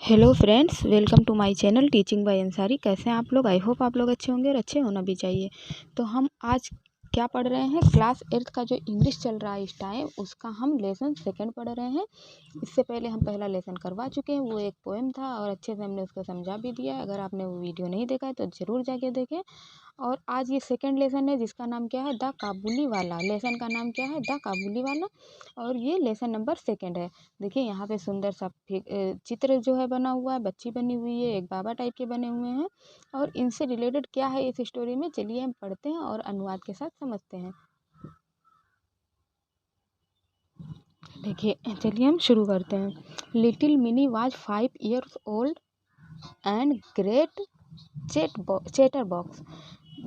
Hello friends, welcome to my channel teaching by Ansari. कैसे हैं आप लोग? आई होप आप लोग अच्छे होंगे और अच्छे होना भी चाहिए। तो हम आज क्या पढ़ रहे हैं? क्लास 8 का जो इंग्लिश चल रहा है इस टाइम, उसका हम लेसन सेकंड पढ़ रहे हैं। इससे पहले हम पहला लेसन करवा चुके हैं, वो एक पोएम था और अच्छे से हमने उसको समझा भी दिया है। अगर आपने वो वीडियो नहीं देखा है तो ज़रूर जाके देखें। और आज ये सेकंड लेसन है जिसका नाम क्या है? द काबुली वाला। लेसन का नाम क्या है? द काबुली वाला। और ये लेसन नंबर सेकंड है। देखिए यहाँ पे सुंदर सा चित्र जो है बना हुआ है, बच्ची बनी हुई है, एक बाबा टाइप के बने हुए हैं। और इनसे रिलेटेड क्या है इस स्टोरी में, चलिए हम पढ़ते हैं और अनुवाद के साथ समझते हैं। देखिए चलिए हम शुरू करते हैं। Little mini was 5 years old and great chatter box.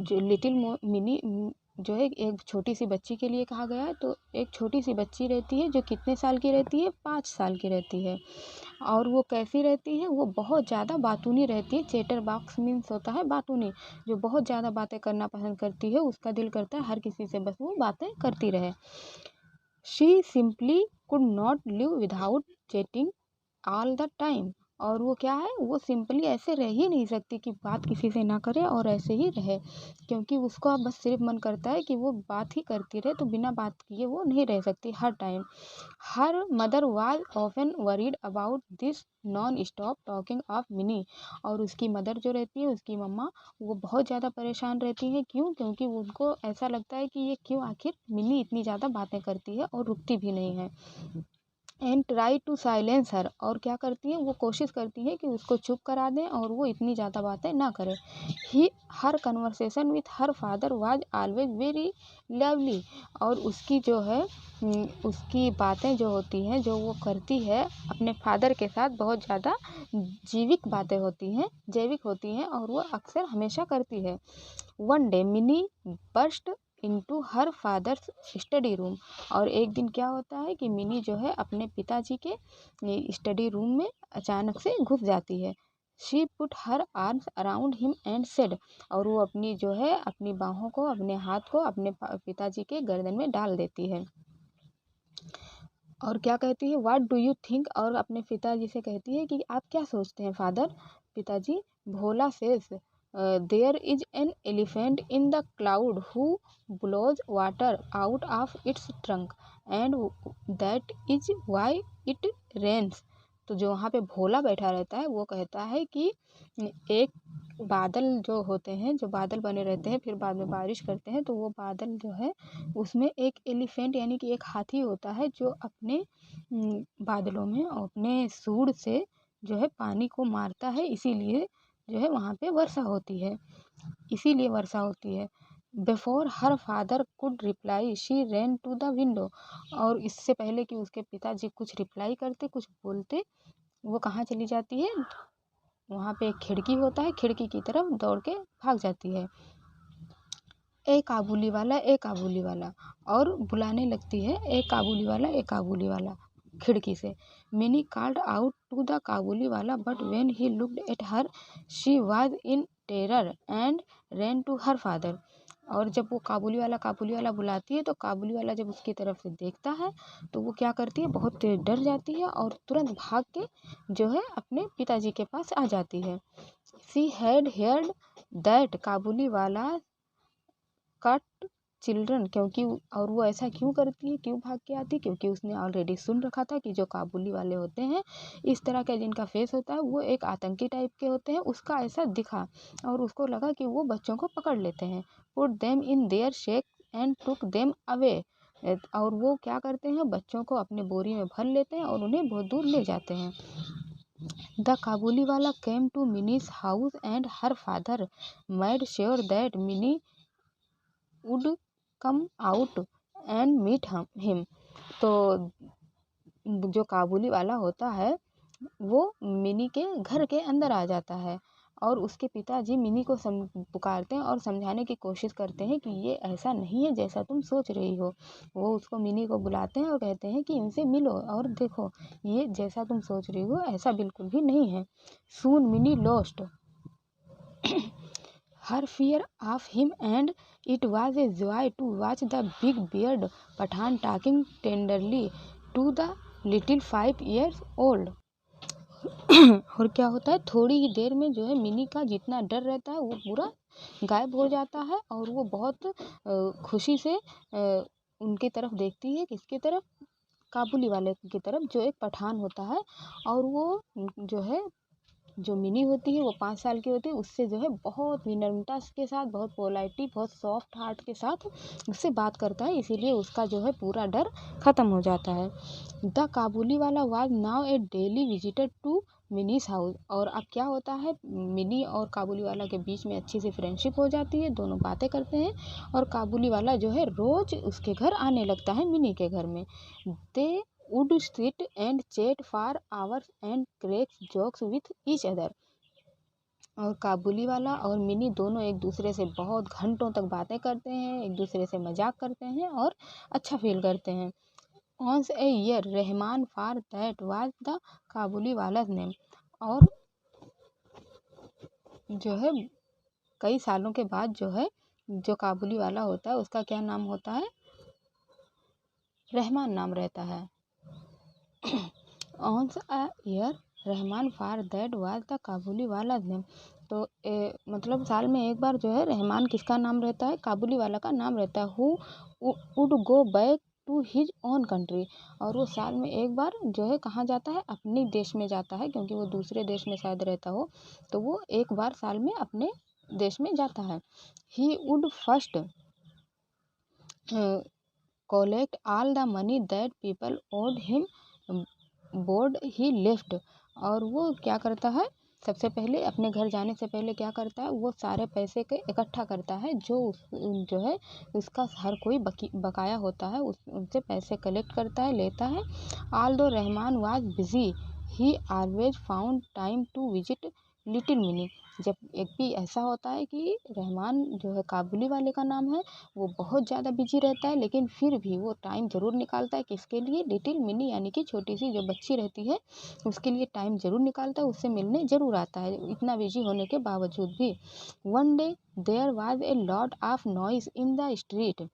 जो लिटिल मिनी जो है एक छोटी सी बच्ची के लिए कहा गया है। तो एक छोटी सी बच्ची रहती है जो कितने साल की रहती है? 5 साल की रहती है। और वो कैसी रहती है? वो बहुत ज़्यादा बातूनी रहती है। चैटर बॉक्स मीन्स होता है बातूनी, जो बहुत ज़्यादा बातें करना पसंद करती है। उसका दिल करता है हर किसी से बस वो बातें करती रहे। She simply could not live without chatting all the time. और वो क्या है? वो सिंपली ऐसे रह ही नहीं सकती कि बात किसी से ना करे और ऐसे ही रहे, क्योंकि उसको अब बस सिर्फ मन करता है कि वो बात ही करती रहे। तो बिना बात किए वो नहीं रह सकती हर टाइम। हर mother was often worried about this non stop talking of Mini. और उसकी मदर जो रहती है, उसकी मम्मा, वो बहुत ज़्यादा परेशान रहती है। क्यों? क्योंकि उनको ऐसा लगता है कि ये क्यों आखिर मिनी इतनी ज़्यादा बातें करती है और रुकती भी नहीं है। एंड ट्राई टू साइलेंस हर। और क्या करती हैं? वो कोशिश करती हैं कि उसको चुप करा दें और वो इतनी ज़्यादा बातें ना करे। ही her conversation with her father was always very lovely. और उसकी जो है उसकी बातें जो होती हैं, जो वो करती है अपने फादर के साथ, बहुत ज़्यादा जैविक बातें होती हैं, जैविक होती हैं और वो अक्सर हमेशा करती है। One day mini burst into her father's study room. और एक दिन क्या होता है कि मिनी जो है अपने पिताजी के स्टडी रूम में अचानक से घुस जाती है। She put her arms around him and said. और वो अपनी जो है अपनी बाहों को, अपने हाथ को अपने पिताजी के गर्दन में डाल देती है। और क्या कहती है? What do you think. और अपने पिताजी से कहती है कि आप क्या सोचते हैं फादर? पिताजी। Bhola says there is an elephant in the cloud who blows water out of its trunk and that is why it rains. तो जो वहाँ पे भोला बैठा रहता है वो कहता है कि एक बादल जो होते हैं, जो बादल बने रहते हैं फिर बाद में बारिश करते हैं, तो वो बादल जो है उसमें एक एलिफेंट यानी कि एक हाथी होता है जो अपने बादलों में अपने सूंड से जो है पानी को मारता है। इसीलिए जो है वहाँ पे वर्षा होती है, इसीलिए वर्षा होती है। Before her father could reply she ran to the window. और इससे पहले कि उसके पिताजी कुछ रिप्लाई करते, कुछ बोलते, वो कहाँ चली जाती है? वहाँ पे एक खिड़की होता है, खिड़की की तरफ दौड़ के भाग जाती है। ए काबुली वाला, ए काबुली वाला। और बुलाने लगती है ए काबुली वाला, ए काबुली वाला खिड़की से। Mini called out to the Kabuliwala but when he looked at her she was in terror and ran to her father. और जब वो काबुली वाला बुलाती है तो काबुली वाला जब उसकी तरफ से देखता है तो वो क्या करती है? बहुत डर जाती है और तुरंत भाग के जो है अपने पिताजी के पास आ जाती है। शी हैड हेयर्ड दैट काबुली वाला कट चिल्ड्रन। क्योंकि और वो ऐसा क्यों करती है, क्यों भाग के आती? क्योंकि उसने ऑलरेडी सुन रखा था कि जो काबुली वाले होते हैं, इस तरह का जिनका फेस होता है, वो एक आतंकी टाइप के होते हैं। उसका ऐसा दिखा और उसको लगा कि वो बच्चों को पकड़ लेते हैं। Put them in their shake and took them away. और वो क्या करते हैं? बच्चों को अपने बोरी में भर लेते हैं और उन्हें बहुत दूर ले जाते हैं। The Kabuliwala came to Mini's house and her father made sure that Mini would come out and meet him. तो जो काबुली वाला होता है वो मिनी के घर के अंदर आ जाता है और उसके पिताजी मिनी को पुकारते हैं और समझाने की कोशिश करते हैं कि ये ऐसा नहीं है जैसा तुम सोच रही हो। वो उसको मिनी को बुलाते हैं और कहते हैं कि इनसे मिलो और देखो, ये जैसा तुम सोच रही हो ऐसा बिल्कुल भी नहीं है। Soon Mini lost her fear of him and it was a joy to watch the big beard Pathan talking tenderly to the little 5 years old। और क्या होता है, थोड़ी ही देर में जो है मिनी का जितना डर रहता है वो पूरा गायब हो जाता है और वो बहुत खुशी से उनकी तरफ देखती है। किसकी तरफ? काबुली वाले की तरफ, जो एक पठान होता है। और वो जो है, जो मिनी होती है वो 5 साल की होती है, उससे जो है बहुत विनम्रता के साथ, बहुत पोलाइटली, बहुत सॉफ्ट हार्ट के साथ उससे बात करता है, इसीलिए उसका जो है पूरा डर ख़त्म हो जाता है। The Kabuliwala was now a daily visitor to Mini's house. और अब क्या होता है, मिनी और काबुली वाला के बीच में अच्छी सी फ्रेंडशिप हो जाती है, दोनों बातें करते हैं और काबुली वाला जो है रोज़ उसके घर आने लगता है, मिनी के घर में। दे would sit and chat for hours and crack jokes with each other। और काबुली वाला और मिनी दोनों एक दूसरे से बहुत घंटों तक बातें करते हैं, एक दूसरे से मजाक करते हैं और अच्छा फील करते हैं। once a year Rahman for that was the काबुली वाला नेम। और जो है कई सालों के बाद जो है, जो काबुली वाला होता है उसका क्या नाम होता है? रहमान नाम रहता है। once a year Rahman for that was the Kabuliwala name. तो मतलब साल में एक बार जो है रहमान किसका नाम रहता है? काबुली वाला का नाम रहता है। Who would go back to his own country. और वो साल में एक बार जो है कहाँ जाता है? अपने देश में जाता है, क्योंकि वो दूसरे देश में शायद रहता हो, तो वो एक बार साल में अपने देश में जाता है। He would first collect all the money that people owed him board he left. और वो क्या करता है, सबसे पहले अपने घर जाने से पहले क्या करता है, वो सारे पैसे के इकट्ठा करता है जो है उसका हर कोई बकाया होता है, उनसे पैसे कलेक्ट करता है, लेता है। Although Rahman was busy he always found time to visit little Mini. जब एक भी ऐसा होता है कि रहमान जो है काबुली वाले का नाम है, वो बहुत ज़्यादा बिजी रहता है, लेकिन फिर भी वो टाइम ज़रूर निकालता है। किसके लिए? लिटिल मिनी यानी कि छोटी सी जो बच्ची रहती है उसके लिए टाइम ज़रूर निकालता है, उससे मिलने ज़रूर आता है इतना बिजी होने के बावजूद भी। One day there was a lot of noise in the street.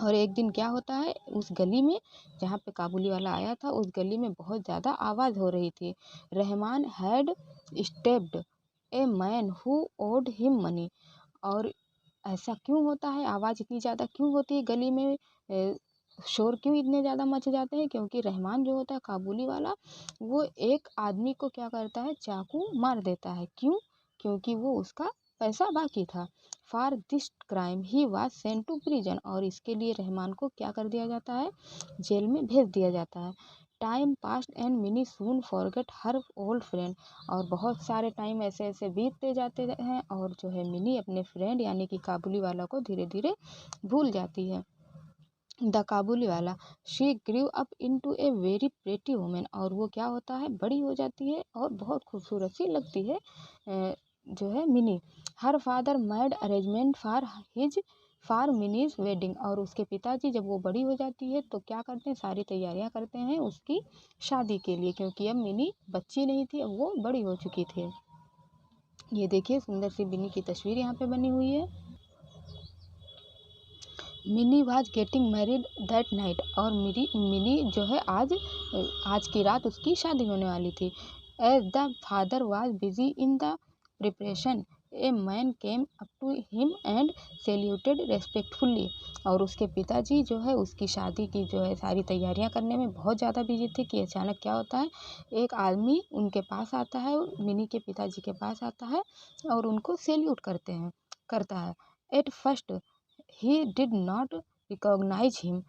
और एक दिन क्या होता है, उस गली में जहाँ पे काबुली वाला आया था उस गली में बहुत ज़्यादा आवाज़ हो रही थी। Rahman had stabbed a man who owed him money. और ऐसा क्यों होता है, आवाज़ इतनी ज़्यादा क्यों होती है गली में, शोर क्यों इतने ज़्यादा मच जाते हैं? क्योंकि रहमान जो होता है काबुली वाला, वो एक आदमी को क्या करता है, चाकू मार देता है। क्यों? क्योंकि वो उसका पैसा बाकी था। For this crime he was sent to prison. और इसके लिए रहमान को क्या कर दिया जाता है? जेल में भेज दिया जाता है। Time past and mini soon forget her old friend. और बहुत सारे टाइम ऐसे ऐसे बीतते जाते हैं और जो है मिनी अपने फ्रेंड यानी कि काबुली वाला को धीरे धीरे भूल जाती है। द काबुली वाला she grew up into a very pretty women. और वो क्या होता है, बड़ी हो जाती है और बहुत खूबसूरत सी लगती है जो है mini. Her father made arrangement for minis wedding. और उसके पिताजी जब वो बड़ी हो जाती है तो क्या करते हैं, सारी तैयारियां करते हैं उसकी शादी के लिए, क्योंकि अब मिनी बच्ची नहीं थी, अब वो बड़ी हो चुकी थी। ये देखिए सुंदर सी मिनी की तस्वीर यहाँ पे बनी हुई है। Mini was getting married that night. और मिनी जो है आज की रात उसकी शादी होने वाली थी। As the father was busy in the preparation a man came up to him and saluted respectfully. और उसके पिताजी जो है उसकी शादी की जो है सारी तैयारियां करने में बहुत ज़्यादा बिजी थे कि अचानक क्या होता है, एक आदमी उनके पास आता है, मिनी के पिताजी के पास आता है और उनको सैल्यूट करता है। At first he did not recognise him.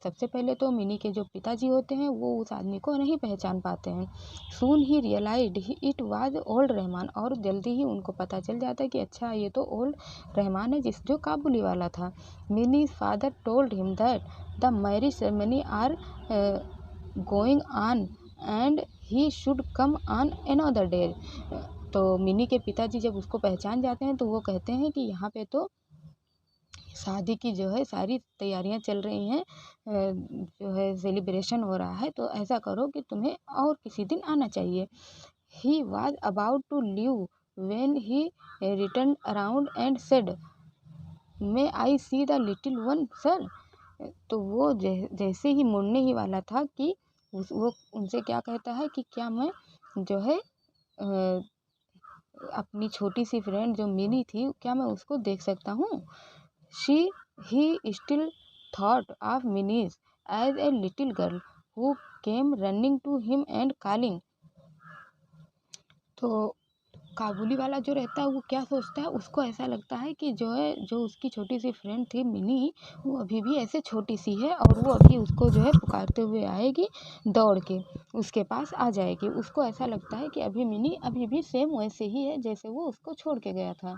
सबसे पहले तो मिनी के जो पिताजी होते हैं वो उस आदमी को नहीं पहचान पाते हैं। Soon he realised it was old Rahman. और जल्दी ही उनको पता चल जाता है कि अच्छा ये तो ओल्ड रहमान है, जो काबुली वाला था। Mini father told him that the marriage ceremony are going on and he should come on another day. तो मिनी के पिताजी जब उसको पहचान जाते हैं तो वो कहते हैं कि यहाँ पे तो शादी की जो है सारी तैयारियां चल रही हैं, जो है सेलिब्रेशन हो रहा है, तो ऐसा करो कि तुम्हें और किसी दिन आना चाहिए। He was about to leave when he return around and said may I see the little one sir. तो वो जैसे ही मुड़ने ही वाला था कि वो उनसे क्या कहता है कि क्या मैं जो है अपनी छोटी सी फ्रेंड जो मिनी थी, क्या मैं उसको देख सकता हूँ? He still thought of Mini's as a little girl who came running to him and calling. तो काबुली वाला जो रहता है वो क्या सोचता है, उसको ऐसा लगता है कि जो उसकी छोटी सी फ्रेंड थी मिनी, वो अभी भी ऐसे छोटी सी है और वो अभी उसको जो है पुकारते हुए आएगी, दौड़ के उसके पास आ जाएगी। उसको ऐसा लगता है कि अभी मिनी अभी भी सेम वैसे ही है जैसे वो उसको छोड़ के गया था।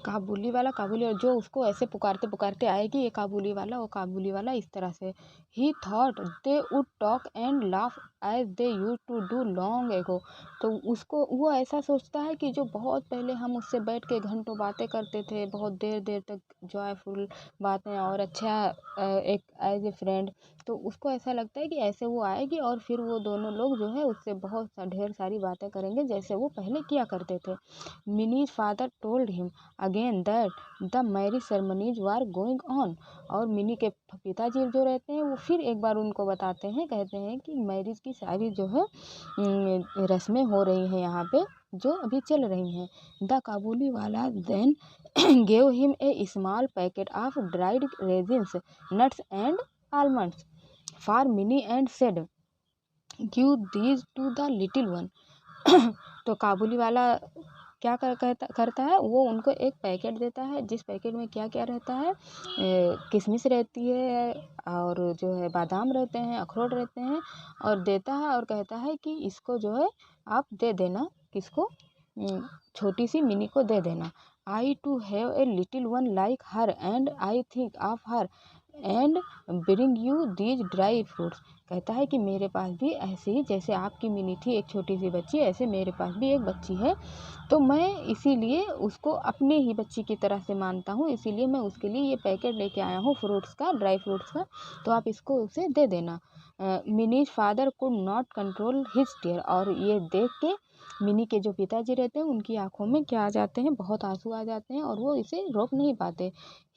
काबुली वाला जो उसको ऐसे पुकारते पुकारते आएगी, ये काबुली वाला इस तरह से, he thought they would talk and laugh as they use to do long ago. तो उसको वो ऐसा सोचता है कि जो बहुत पहले हम उससे बैठ के घंटों बातें करते थे, बहुत देर देर तक जॉयफुल बातें और अच्छा एक एज ए फ्रेंड, तो उसको ऐसा लगता है कि ऐसे वो आएगी और फिर वो दोनों लोग जो है उससे बहुत ढेर सारी बातें करेंगे जैसे वो पहले किया करते थे। Minis father told him again that the marriage ceremonies were going on. और मिनी के पिताजी जो रहते हैं वो फिर एक बार उनको बताते हैं, कहते हैं कि मैरिज की सारी जो है रस्में हो रही हैं यहाँ पे, जो अभी चल रही हैं। The Kabuliwala then gave him a small packet of dried raisins nuts and almonds for Mini and said give these to the little one. तो काबुली वाला क्या करता है, वो उनको एक पैकेट देता है, जिस पैकेट में क्या क्या रहता है, किशमिश रहती है और जो है बादाम रहते हैं, अखरोट रहते हैं, और देता है और कहता है कि इसको जो है आप दे देना, किसको, छोटी सी मिनी को दे देना। I too have a little one like her and I think of her and bring you these dry fruits. कहता है कि मेरे पास भी ऐसे ही जैसे आपकी मिनी थी एक छोटी सी बच्ची, ऐसे मेरे पास भी एक बच्ची है, तो मैं इसीलिए उसको अपने ही बच्ची की तरह से मानता हूँ, इसीलिए मैं उसके लिए ये पैकेट लेके आया हूँ फ्रूट्स का, ड्राई फ्रूट्स का, तो आप इसको उसे दे देना। Mini's father could not control his tear. और ये देख के मिनी के जो पिताजी रहते हैं उनकी आंखों में क्या आ जाते हैं, बहुत आंसू आ जाते हैं और वो इसे रोक नहीं पाते।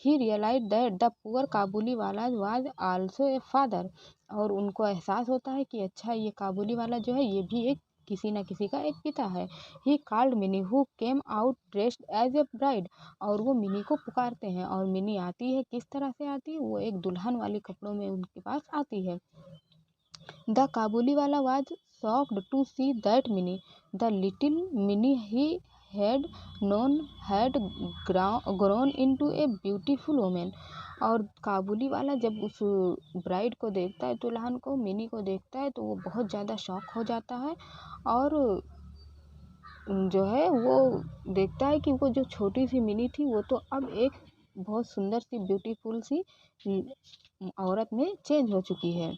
ही रियलाइज दैट द पुअर काबुली वाला वाज आल्सो ए फादर। और उनको एहसास होता है कि अच्छा ये काबुली वाला जो है ये भी एक किसी न किसी का एक पिता है। He called Mini who came out dressed as a bride. और वो मिनी को पुकारते हैं और मिनी आती है, किस तरह से आती है, वो एक दुल्हन वाले कपड़ों में उनके पास आती है। द काबुली वाला was shocked to see that Minnie, the little Minnie he had known, had grown into a beautiful woman। और काबुली वाला जब उस ब्राइड को देखता है, दुल्हन को, मिनी को देखता है, तो वो बहुत ज़्यादा शॉक हो जाता है और जो है वो देखता है कि वो जो छोटी सी मिनी थी वो तो अब एक बहुत सुंदर सी ब्यूटीफुल सी औरत में चेंज हो चुकी है।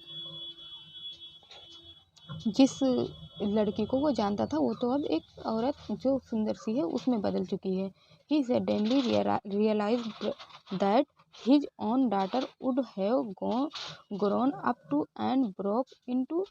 जिस लड़की को वो जानता था वो तो अब एक औरत जो सुंदर सी है उसमें बदल चुकी है। He suddenly realised that his own daughter would have grown up too and broke into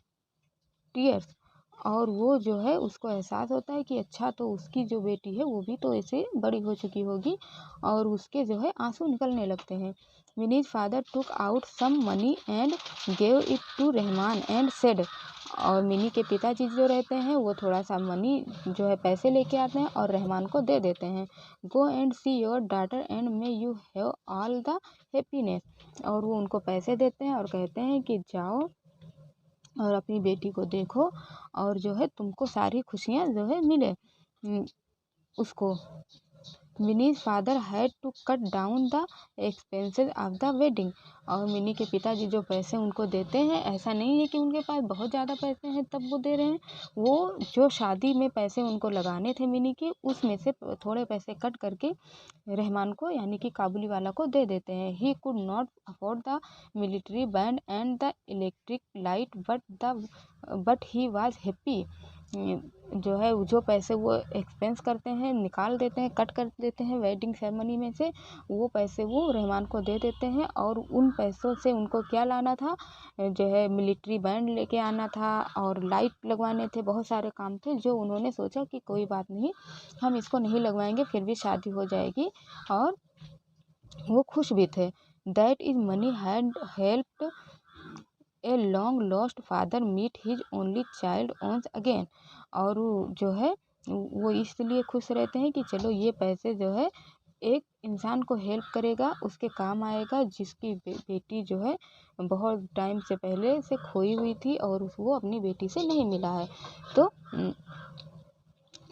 tears. और वो जो है उसको एहसास होता है कि अच्छा तो उसकी जो बेटी है वो भी तो ऐसे बड़ी हो चुकी होगी, और उसके जो है आंसू निकलने लगते हैं। Mini's father took out some money and gave it to Rahman and said. और मिनी के पिताजी जो रहते हैं वो थोड़ा सा मनी जो है पैसे लेके आते हैं और रहमान को दे देते हैं। Go and see your daughter and may you have all the happiness. और वो उनको पैसे देते हैं और कहते हैं कि जाओ और अपनी बेटी को देखो और जो है तुमको सारी खुशियाँ जो है मिले उसको। Mini's father had to cut down the expenses of the wedding. और मिनी के पिताजी जो पैसे उनको देते हैं, ऐसा नहीं है कि उनके पास बहुत ज़्यादा पैसे हैं तब वो दे रहे हैं, वो जो शादी में पैसे उनको लगाने थे मिनी के, उसमें से थोड़े पैसे कट करके रहमान को यानी कि काबुली वाला को दे देते हैं। He could not afford the military band and the electric light but he was happy. जो है जो पैसे वो एक्सपेंस करते हैं, निकाल देते हैं, कट कर देते हैं वेडिंग सेरेमनी में से, वो पैसे वो रहमान को दे देते हैं। और उन पैसों से उनको क्या लाना था, जो है मिलिट्री बैंड लेके आना था और लाइट लगवाने थे, बहुत सारे काम थे जो उन्होंने सोचा कि कोई बात नहीं, हम इसको नहीं लगवाएंगे फिर भी शादी हो जाएगी, और वो खुश भी थे। That is money had helped a long lost father meet his only child once again. और वो जो है वो इसलिए खुश रहते हैं कि चलो ये पैसे जो है एक इंसान को हेल्प करेगा, उसके काम आएगा, जिसकी बेटी जो है बहुत टाइम से पहले से खोई हुई थी और वो अपनी बेटी से नहीं मिला है, तो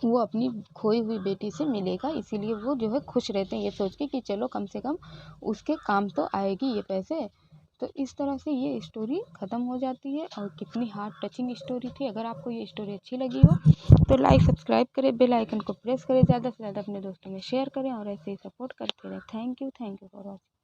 वो अपनी खोई हुई बेटी से मिलेगा, इसीलिए वो जो है खुश रहते हैं ये सोच के कि चलो कम से कम उसके काम तो आएगी ये पैसे। तो इस तरह से ये स्टोरी ख़त्म हो जाती है। और कितनी हार्ट टचिंग स्टोरी थी। अगर आपको ये स्टोरी अच्छी लगी हो तो लाइक सब्सक्राइब करें, बेल आइकन को प्रेस करें, ज़्यादा से ज़्यादा अपने दोस्तों में शेयर करें और ऐसे ही सपोर्ट करते रहें। Thank you for watching.